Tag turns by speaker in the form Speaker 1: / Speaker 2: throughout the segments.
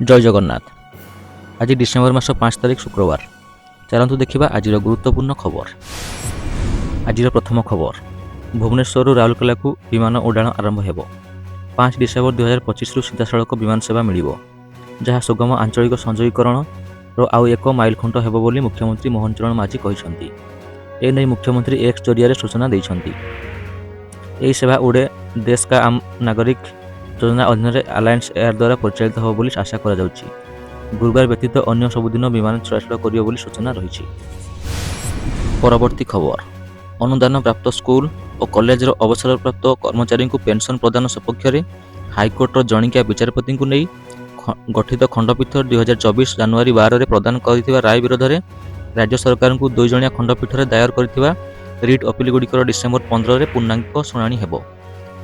Speaker 1: ଜୟ ଜଗନ୍ନାଥ। ଆଜି ଡିସେମ୍ବର ମାସ 5 ତାରିଖ ଶୁକ୍ରବାର। ଚାଲନ୍ତୁ ଦେଖିବା ଆଜିର ଗୁରୁତ୍ୱପୂର୍ଣ୍ଣ ଖବର। ଆଜିର ପ୍ରଥମ ଖବର, ଭୁବନେଶ୍ୱରରୁ ରାଉରକେଲାକୁ ବିମାନ ଉଡ଼ାଣ ଆରମ୍ଭ ହେବ। 5 ଡିସେମ୍ବର 2025ରୁ ସିଧାସଳଖ ବିମାନ ସେବା ମିଳିବ, ଯାହା ସୁଗମ ଆଞ୍ଚଳିକ ସଂଯୋଗୀକରଣର ଆଉ ଏକ ମାଇଲଖୁଣ୍ଟ ହେବ ବୋଲି ମୁଖ୍ୟମନ୍ତ୍ରୀ ମୋହନ ଚରଣ ମାଝୀ କହିଛନ୍ତି। ଏନେଇ ମୁଖ୍ୟମନ୍ତ୍ରୀ ଏକ୍ସ ଜରିଆରେ ସୂଚନା ଦେଇଛନ୍ତି। ଏହି ସେବା ଉଡ଼େ ଦେଶ କା ଆମ୍ ନାଗରିକ ଯୋଜନା ଅଧୀନରେ ଆଲାଏନ୍ସ ଏୟାର ଦ୍ୱାରା ପରିଚାଳିତ ହେବ ବୋଲି ଆଶା କରାଯାଉଛି। ଗୁରୁବାର ବ୍ୟତୀତ ଅନ୍ୟ ସବୁଦିନ ବିମାନ ଚଳାଚଳ କରିବ ବୋଲି ସୂଚନା ରହିଛି। ପରବର୍ତ୍ତୀ ଖବର, ଅନୁଦାନ ପ୍ରାପ୍ତ ସ୍କୁଲ ଓ କଲେଜର ଅବସରପ୍ରାପ୍ତ କର୍ମଚାରୀଙ୍କୁ ପେନ୍ସନ୍ ପ୍ରଦାନ ସପକ୍ଷରେ ହାଇକୋର୍ଟର ଜଣିକିଆ ବିଚାରପତିଙ୍କୁ ନେଇ ଗଠିତ ଖଣ୍ଡପୀଠ 2024 ଜାନୁଆରୀ 12ରେ ପ୍ରଦାନ କରିଥିବା ରାୟ ବିରୋଧରେ ରାଜ୍ୟ ସରକାରଙ୍କୁ 2 ଜଣିଆ ଖଣ୍ଡପୀଠରେ ଦାୟର କରିଥିବା ରିଟ୍ ଅପିଲଗୁଡ଼ିକର ଡିସେମ୍ବର 15ରେ ପୂର୍ଣ୍ଣାଙ୍ଗ ଶୁଣାଣି ହେବ।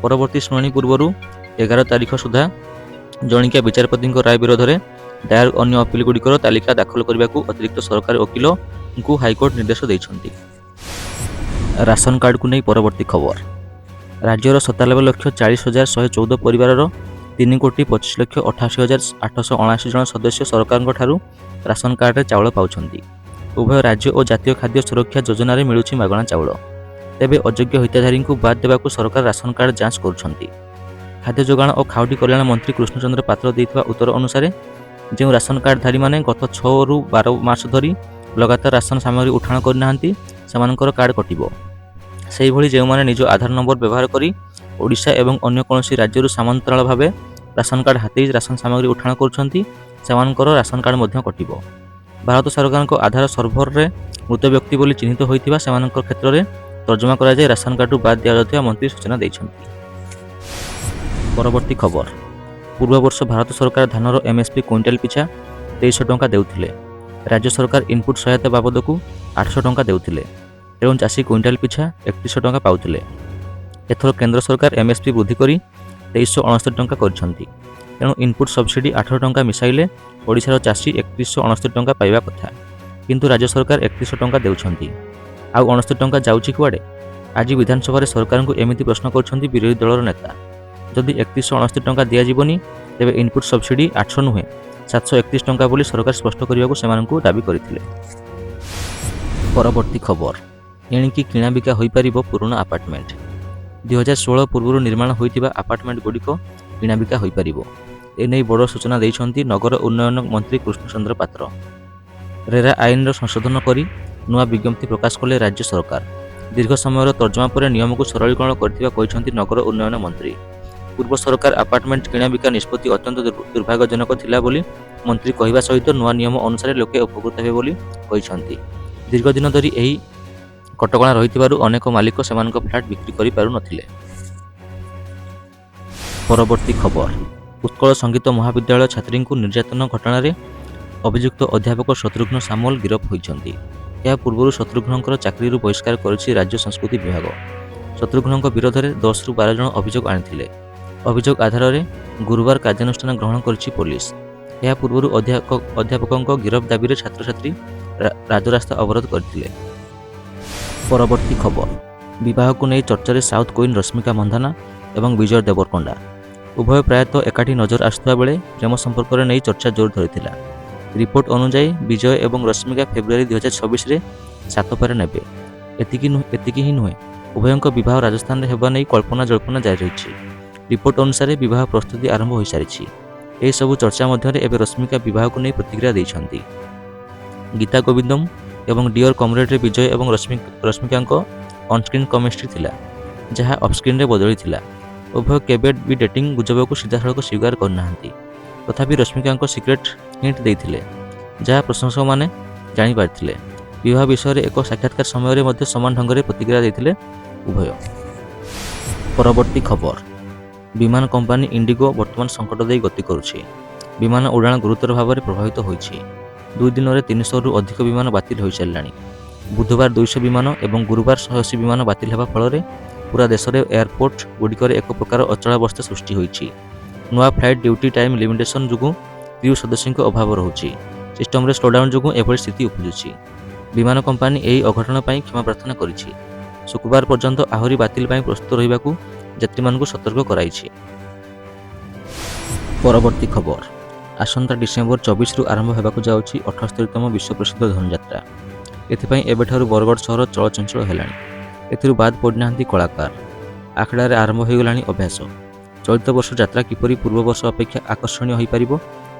Speaker 1: ପରବର୍ତ୍ତୀ ଶୁଣାଣି ପୂର୍ବରୁ 11 ତାରିଖ ସୁଦ୍ଧା ଜଣିକିଆ ବିଚାରପତିଙ୍କ ରାୟ ବିରୋଧରେ ଦାୟର ଅନ୍ୟ ଅପିଲଗୁଡ଼ିକର ତାଲିକା ଦାଖଲ କରିବାକୁ ଅତିରିକ୍ତ ସରକାରୀ ଓକିଲଙ୍କୁ ହାଇକୋର୍ଟ ନିର୍ଦ୍ଦେଶ ଦେଇଛନ୍ତି। ରାସନ କାର୍ଡକୁ ନେଇ ପରବର୍ତ୍ତୀ ଖବର, ରାଜ୍ୟର 97,40,114 ପରିବାରର 3,25,88,879 ଜଣ ସଦସ୍ୟ ସରକାରଙ୍କ ଠାରୁ ରାସନ କାର୍ଡରେ ଚାଉଳ ପାଉଛନ୍ତି। ଉଭୟ ରାଜ୍ୟ ଓ ଜାତୀୟ ଖାଦ୍ୟ ସୁରକ୍ଷା ଯୋଜନାରେ ମିଳୁଛି ମାଗଣା ଚାଉଳ। ତେବେ ଅଯୋଗ୍ୟ ହିତାଧାରୀଙ୍କୁ ବାଦ୍ ଦେବାକୁ ସରକାର ରାସନ କାର୍ଡ ଯାଞ୍ଚ କରୁଛନ୍ତି। ଖାଦ୍ୟ ଯୋଗାଣ ଓ ଖାଉଟି କଲ୍ୟାଣ ମନ୍ତ୍ରୀ କୃଷ୍ଣଚନ୍ଦ୍ର ପାତ୍ର ଦେଇଥିବା ଉତ୍ତର ଅନୁସାରେ ଯେଉଁ ରାସନ କାର୍ଡଧାରୀମାନେ ଗତ 6ରୁ 12 ମାସ ଧରି ଲଗାତାର ରାସନ ସାମଗ୍ରୀ ଉଠାଣ କରିନାହାନ୍ତି, ସେମାନଙ୍କର କାର୍ଡ କଟିବ। ସେହିଭଳି ଯେଉଁମାନେ ନିଜ ଆଧାର ନମ୍ବର ବ୍ୟବହାର କରି ଓଡ଼ିଶା ଏବଂ ଅନ୍ୟ କୌଣସି ରାଜ୍ୟରୁ ସମାନ୍ତରାଳ ଭାବେ ରାସନ କାର୍ଡ ହାତେଇ ରାସନ ସାମଗ୍ରୀ ଉଠାଣ କରୁଛନ୍ତି, ସେମାନଙ୍କର ରାସନ କାର୍ଡ ମଧ୍ୟ କଟିବ। ଭାରତ ସରକାରଙ୍କ ଆଧାର ସର୍ଭରରେ ମୃତ ବ୍ୟକ୍ତି ବୋଲି ଚିହ୍ନିତ ହୋଇଥିବା ସେମାନଙ୍କ କ୍ଷେତ୍ରରେ ତର୍ଜମା କରାଯାଇ ରାସନ କାର୍ଡରୁ ବାଦ୍ ଦିଆଯାଉଥିବା ମନ୍ତ୍ରୀ ସୂଚନା ଦେଇଛନ୍ତି। ପରବର୍ତ୍ତୀ ଖବର, ପୂର୍ବବର୍ଷ ଭାରତ ସରକାର ଧାନର MSP କ୍ୱିଣ୍ଟାଲ ପିଛା 2300 ଟଙ୍କା ଦେଉଥିଲେ। ରାଜ୍ୟ ସରକାର ଇନପୁଟ ସହାୟତା ବାବଦକୁ 800 ଟଙ୍କା ଦେଉଥିଲେ, ତେଣୁ ଚାଷୀ କ୍ୱିଣ୍ଟାଲ ପିଛା 3100 ଟଙ୍କା ପାଉଥିଲେ। ଏଥର କେନ୍ଦ୍ର ସରକାର MSP ବୃଦ୍ଧି କରି 2369 ଟଙ୍କା କରିଛନ୍ତି। ତେଣୁ ଇନପୁଟ ସବସିଡି 18 ଟଙ୍କା ମିଶାଇଲେ ଓଡ଼ିଶାର ଚାଷୀ 3169 ଟଙ୍କା ପାଇବା କଥା, କିନ୍ତୁ ରାଜ୍ୟ ସରକାର 3100 ଟଙ୍କା ଦେଉଛନ୍ତି। ଆଉ 69 ଟଙ୍କା ଯାଉଛି କୁଆଡ଼େ? ଆଜି ବିଧାନସଭାରେ ସରକାରଙ୍କୁ ଏମିତି ପ୍ରଶ୍ନ କରୁଛନ୍ତି ବିରୋଧୀ ଦଳର ନେତା। ଯଦି 3169 ଟଙ୍କା ଦିଆଯିବନି, ତେବେ ଇନପୁଟ ସବସିଡି 800 ନୁହେଁ 731 ଟଙ୍କା ବୋଲି ସରକାର ସ୍ପଷ୍ଟ କରିବାକୁ ସେମାନଙ୍କୁ ଦାବି କରିଥିଲେ। ପରବର୍ତ୍ତୀ ଖବର, ଏଣିକି କିଣାବିକା ହୋଇପାରିବ ପୁରୁଣା ଆପାର୍ଟମେଣ୍ଟ। 2016 ପୂର୍ବରୁ ନିର୍ମାଣ ହୋଇଥିବା ଆପାର୍ଟମେଣ୍ଟଗୁଡ଼ିକ କିଣାବିକା ହୋଇପାରିବ। ଏନେଇ ବଡ଼ ସୂଚନା ଦେଇଛନ୍ତି ନଗର ଉନ୍ନୟନ ମନ୍ତ୍ରୀ କୃଷ୍ଣଚନ୍ଦ୍ର ପାତ୍ର। ରେରା ଆଇନର ସଂଶୋଧନ କରି ନୂଆ ବିଜ୍ଞପ୍ତି ପ୍ରକାଶ କଲେ ରାଜ୍ୟ ସରକାର। ଦୀର୍ଘ ସମୟର ତର୍ଜମା ପରେ ନିୟମକୁ ସରଳୀକରଣ କରିଥିବା କହିଛନ୍ତି ନଗର ଉନ୍ନୟନ ମନ୍ତ୍ରୀ। ପୂର୍ବ ସରକାର ଆପାର୍ଟମେଣ୍ଟ କିଣାବିକା ନିଷ୍ପତ୍ତି ଅତ୍ୟନ୍ତ ଦୁର୍ଭାଗ୍ୟଜନକ ଥିଲା ବୋଲି ମନ୍ତ୍ରୀ କହିବା ସହିତ ନୂଆ ନିୟମ ଅନୁସାରେ ଲୋକେ ଉପକୃତ ହେବେ ବୋଲି କହିଛନ୍ତି। ଦୀର୍ଘ ଦିନ ଧରି ଏହି କଟକଣା ରହିଥିବାରୁ ଅନେକ ମାଲିକ ସେମାନଙ୍କ ଫ୍ଲାଟ୍ ବିକ୍ରି କରିପାରୁନଥିଲେ। ପରବର୍ତ୍ତୀ ଖବର, ଉତ୍କଳ ସଙ୍ଗୀତ ମହାବିଦ୍ୟାଳୟ ଛାତ୍ରୀଙ୍କୁ ନିର୍ଯାତନା ଘଟଣାରେ ଅଭିଯୁକ୍ତ ଅଧ୍ୟାପକ ଶତ୍ରୁଘ୍ନ ସାମଲ ଗିରଫ ହୋଇଛନ୍ତି। ଏହା ପୂର୍ବରୁ ଶତ୍ରୁଘ୍ନଙ୍କର ଚାକିରିରୁ ବହିଷ୍କାର କରିଛି ରାଜ୍ୟ ସଂସ୍କୃତି ବିଭାଗ। ଶତ୍ରୁଘ୍ନଙ୍କ ବିରୋଧରେ 10ରୁ 12 ଜଣ ଅଭିଯୋଗ ଆଣିଥିଲେ। ଅଭିଯୋଗ ଆଧାରରେ ଗୁରୁବାର କାର୍ଯ୍ୟାନୁଷ୍ଠାନ ଗ୍ରହଣ କରିଛି ପୋଲିସ। ଏହା ପୂର୍ବରୁ ଅଧ୍ୟାପକଙ୍କ ଗିରଫ ଦାବିରେ ଛାତ୍ରଛାତ୍ରୀ ରାଜରାସ୍ତା ଅବରୋଧ କରିଥିଲେ। ପରବର୍ତ୍ତୀ ଖବର, ବିବାହକୁ ନେଇ ଚର୍ଚ୍ଚାରେ ସାଉଥ୍ କୁଇନ୍ ରଶ୍ମିକା ମନ୍ଧାନା ଏବଂ ବିଜୟ ଦେବରକୋଣ୍ଡା। ଉଭୟ ପ୍ରାୟତଃ ଏକାଠି ନଜର ଆସୁଥିବା ବେଳେ ପ୍ରେମ ସମ୍ପର୍କରେ ନେଇ ଚର୍ଚ୍ଚା ଜୋର ଧରିଥିଲା। ରିପୋର୍ଟ ଅନୁଯାୟୀ ବିଜୟ ଏବଂ ରଶ୍ମିକା ଫେବୃଆରୀ 2026ରେ ସାତପାରେ ନେବେ। ଏତିକି ହିଁ ନୁହେଁ, ଉଭୟଙ୍କ ବିବାହ ରାଜସ୍ଥାନରେ ହେବା ନେଇ କଳ୍ପନା ଜଳ୍ପନା ଜାରି ରହିଛି। ରିପୋର୍ଟ ଅନୁସାରେ ବିବାହ ପ୍ରସ୍ତୁତି ଆରମ୍ଭ ହୋଇସାରିଛି। ଏହିସବୁ ଚର୍ଚ୍ଚା ମଧ୍ୟରେ ଏବେ ରଶ୍ମିକା ବିବାହକୁ ନେଇ ପ୍ରତିକ୍ରିୟା ଦେଇଛନ୍ତି। ଗୀତା ଗୋବିନ୍ଦମ ଏବଂ ଡିଅର୍ କମ୍ରେଡ୍ରେ ବିଜୟ ଏବଂ ରଶ୍ମିକାଙ୍କ ଅନସ୍କ୍ରିନ୍ କେମିଷ୍ଟ୍ରି ଥିଲା, ଯାହା ଅଫ୍ସ୍କ୍ରିନ୍ରେ ବଦଳିଥିଲା। ଉଭୟ କେବେ ବି ଡେଟିଂ ଗୁଜବକୁ ସିଧାସଳଖ ସ୍ୱୀକାର କରିନାହାନ୍ତି। ତଥାପି ରଶ୍ମିକାଙ୍କ ସିକ୍ରେଟ୍ ହିଣ୍ଟ ଦେଇଥିଲେ, ଯାହା ପ୍ରଶଂସକମାନେ ଜାଣିପାରିଥିଲେ। ବିବାହ ବିଷୟରେ ଏକ ସାକ୍ଷାତକାର ସମୟରେ ମଧ୍ୟ ସମାନ ଢଙ୍ଗରେ ପ୍ରତିକ୍ରିୟା ଦେଇଥିଲେ ଉଭୟ। ପରବର୍ତ୍ତୀ ଖବର, ବିମାନ କମ୍ପାନୀ ଇଣ୍ଡିଗୋ ବର୍ତ୍ତମାନ ସଙ୍କଟ ଦେଇ ଗତି କରୁଛି। ବିମାନ ଉଡ଼ାଣ ଗୁରୁତର ଭାବରେ ପ୍ରଭାବିତ ହୋଇଛି। 2 ଦିନରେ 300ରୁ ଅଧିକ ବିମାନ ବାତିଲ ହୋଇସାରିଲାଣି। ବୁଧବାର 200 ବିମାନ ଏବଂ ଗୁରୁବାର 180 ବିମାନ ବାତିଲ ହେବା ଫଳରେ ପୁରା ଦେଶରେ ଏୟାରପୋର୍ଟ ଗୁଡ଼ିକରେ ଏକ ପ୍ରକାର ଅଚଳାବସ୍ଥା ସୃଷ୍ଟି ହୋଇଛି। ନୂଆ ଫ୍ଲାଇଟ୍ ଡ୍ୟୁଟି ଟାଇମ୍ ଲିମିଟେସନ୍ ଯୋଗୁଁ କ୍ରିଉ ସଦସ୍ୟଙ୍କ ଅଭାବ ରହୁଛି। ସିଷ୍ଟମରେ ସ୍ଲୋଡାଉନ୍ ଯୋଗୁଁ ଏଭଳି ସ୍ଥିତି ଉପୁଜୁଛି। ବିମାନ କମ୍ପାନୀ ଏହି ଅଘଟଣ ପାଇଁ କ୍ଷମା ପ୍ରାର୍ଥନା କରିଛି। ଶୁକ୍ରବାର ପର୍ଯ୍ୟନ୍ତ ଆହୁରି ବାତିଲ ପାଇଁ ପ୍ରସ୍ତୁତ ରହିବାକୁ ଯାତ୍ରୀମାନଙ୍କୁ ସତର୍କ କରାଇଛି। ପରବର୍ତ୍ତୀ ଖବର, ଆସନ୍ତା ଡିସେମ୍ବର 24ରୁ ଆରମ୍ଭ ହେବାକୁ ଯାଉଛି 78ତମ ବିଶ୍ୱପ୍ରସିଦ୍ଧ ଧନୁଯାତ୍ରା। ଏଥିପାଇଁ ଏବେଠାରୁ ବରଗଡ଼ ସହର ଚଳଚଞ୍ଚଳ ହେଲାଣି। ଏଥିରୁ ବାଦ୍ ପଡ଼ିନାହାନ୍ତି କଳାକାର। ଆଖଡ଼ାରେ ଆରମ୍ଭ ହୋଇଗଲାଣି ଅଭ୍ୟାସ। ଚଳିତ ବର୍ଷ ଯାତ୍ରା କିପରି ପୂର୍ବ ବର୍ଷ ଅପେକ୍ଷା ଆକର୍ଷଣୀୟ ହୋଇପାରିବ,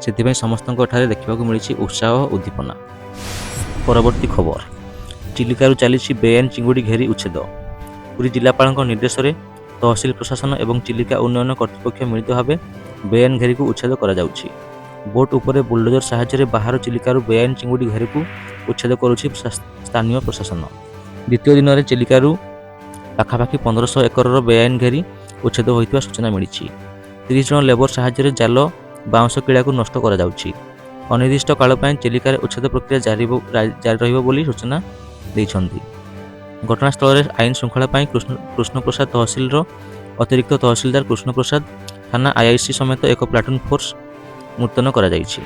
Speaker 1: ସେଥିପାଇଁ ସମସ୍ତଙ୍କ ଏଠାରେ ଦେଖିବାକୁ ମିଳିଛି ଉତ୍ସାହ ଓ ଉଦ୍ଦୀପନା। ପରବର୍ତ୍ତୀ ଖବର, ଚିଲିକାରୁ ଚାଲିଛି ବେଆଇନ ଚିଙ୍ଗୁଡ଼ି ଘେରି ଉଚ୍ଛେଦ। ପୁରୀ ଜିଲ୍ଲାପାଳଙ୍କ ନିର୍ଦ୍ଦେଶରେ ତହସିଲ ପ୍ରଶାସନ ଏବଂ ଚିଲିକା ଉନ୍ନୟନ କର୍ତ୍ତୃପକ୍ଷ ମିଳିତ ଭାବେ ବେଆଇନ ଘେରିକୁ ଉଚ୍ଛେଦ କରାଯାଉଛି। ବୋଟ୍ ଉପରେ ବୁଲଡୋଜର ସାହାଯ୍ୟରେ ବାହାର ଚିଲିକାରୁ ବେଆଇନ ଚିଙ୍ଗୁଡ଼ି ଘେରିକୁ ଉଚ୍ଛେଦ କରୁଛି ସ୍ଥାନୀୟ ପ୍ରଶାସନ। ଦ୍ୱିତୀୟ ଦିନରେ ଚିଲିକାରୁ ପାଖାପାଖି 1500 ଏକରର ବେଆଇନ ଘେରି ଉଚ୍ଛେଦ ହୋଇଥିବା ସୂଚନା ମିଳିଛି। 30 ଜଣ ଲେବର ସାହାଯ୍ୟରେ ଜାଲ ବାଉଁଶ କିଳାକୁ ନଷ୍ଟ କରାଯାଉଛି। ଅନିର୍ଦ୍ଦିଷ୍ଟ କାଳ ପାଇଁ ଚିଲିକାରେ ଉଚ୍ଛେଦ ପ୍ରକ୍ରିୟା ଜାରି ରହିବ ବୋଲି ସୂଚନା ଦେଇଛନ୍ତି। ଘଟଣାସ୍ଥଳରେ ଆଇନ ଶୃଙ୍ଖଳା ପାଇଁ କୃଷ୍ଣପ୍ରସାଦ ତହସିଲର ଅତିରିକ୍ତ ତହସିଲଦାର କୃଷ୍ଣପ୍ରସାଦ, ଥାନା ଆଇଆଇସି ସମେତ ଏକ ପ୍ଲାଟୁନ୍ ଫୋର୍ସ ମୁତୟନ କରାଯାଇଛି।